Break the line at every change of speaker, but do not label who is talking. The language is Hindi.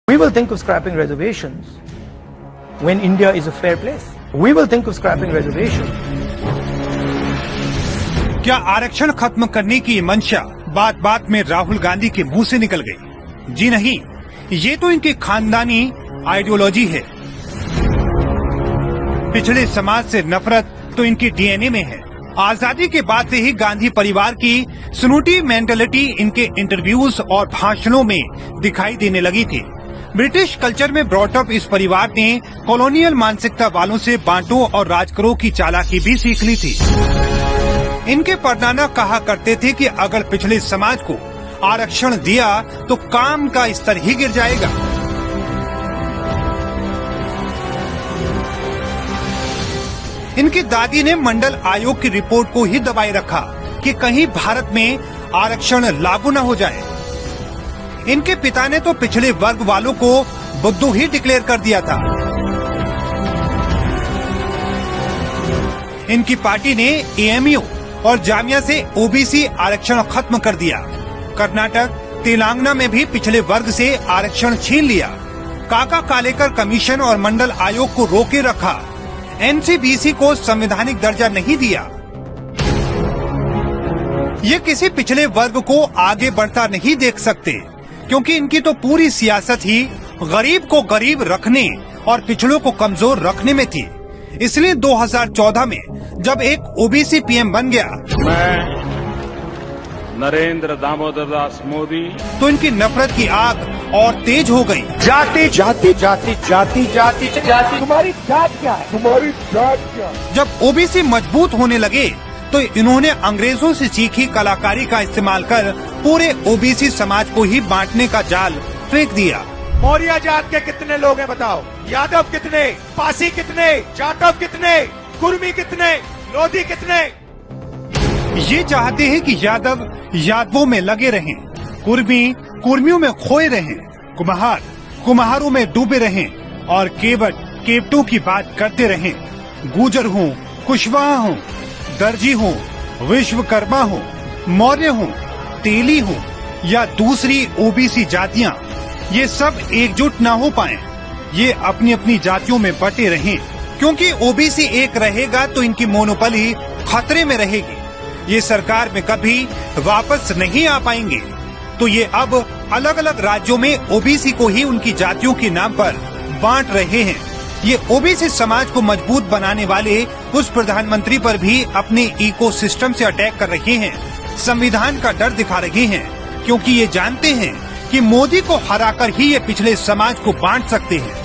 We will think of scrapping reservations when India is a fair place. We will think of scrapping reservations.
क्या आरक्षण खत्म करने की मंशा बात बात में राहुल गांधी के मुंह से निकल गई? जी नहीं, ये तो इनकी खानदानी आइडियोलॉजी है। पिछड़े समाज से नफरत तो इनकी डीएनए में है। आजादी के बाद से ही गांधी परिवार की स्नूटी मेंटेलिटी इनके इंटरव्यूज और भाषणों में दिखाई देने लगी थी। ब्रिटिश कल्चर में ब्रॉटअप इस परिवार ने कॉलोनियल मानसिकता वालों से बांटो और राज करो की चालाकी भी सीख ली थी। इनके परदादा कहा करते थे कि अगर पिछड़े समाज को आरक्षण दिया तो काम का स्तर ही गिर जाएगा। इनकी दादी ने मंडल आयोग की रिपोर्ट को ही दबाए रखा कि कहीं भारत में आरक्षण लागू न हो जाए। इनके पिता ने तो पिछड़े वर्ग वालों को बुद्धू ही डिक्लेयर कर दिया था। इनकी पार्टी ने एएमयू और जामिया से ओबीसी आरक्षण खत्म कर दिया। कर्नाटक, तेलंगाना में भी पिछड़े वर्ग से आरक्षण छीन लिया। काका कालेकर कमीशन और मंडल आयोग को रोके रखा। एनसीबीसी को संवैधानिक दर्जा नहीं दिया। ये किसी पिछड़े वर्ग को आगे बढ़ता नहीं देख सकते, क्योंकि इनकी तो पूरी सियासत ही गरीब को गरीब रखने और पिछड़ों को कमजोर रखने में थी। इसलिए 2014 में जब एक ओबीसी पीएम बन गया,
मैं नरेंद्र दामोदर दास मोदी,
तो इनकी नफरत की आग और तेज हो गई।
जाति जाति जाति जाति जाति जाति तुम्हारी जात क्या है? तुम्हारी जात क्या है?
जब ओबीसी मजबूत होने लगे तो इन्होंने अंग्रेजों से सीखी कलाकारी का इस्तेमाल कर पूरे ओबीसी समाज को ही बांटने का जाल फेंक दिया।
मौर्य जात के कितने लोग हैं बताओ? यादव कितने, पासी कितने, जाटव कितने, कुर्मी कितने, लोधी कितने?
ये चाहते हैं कि यादव यादवों में लगे रहें, कुर्मी कुर्मियों में खोए रहें, कुम्हार कुम्हारों में डूबे रहें और केवट केवटों की बात करते रहें। गुर्जर हों, कुशवाहा हों, दर्जी हों, विश्वकर्मा हों, मौर्य हों, तेली हों या दूसरी ओबीसी जातियां, ये सब एकजुट ना हो पाएं। ये अपनी अपनी जातियों में बटे रहें, क्योंकि ओबीसी एक रहेगा तो इनकी मोनोपोली खतरे में रहेगी। ये सरकार में कभी वापस नहीं आ पाएंगे। तो ये अब अलग अलग राज्यों में ओबीसी को ही उनकी जातियों के नाम पर बांट रहे हैं। ये ओबीसी समाज को मजबूत बनाने वाले उस प्रधानमंत्री पर भी अपने इकोसिस्टम से अटैक कर रहे हैं, संविधान का डर दिखा रहे हैं, क्योंकि ये जानते हैं कि मोदी को हराकर ही ये पिछले समाज को बांट सकते हैं।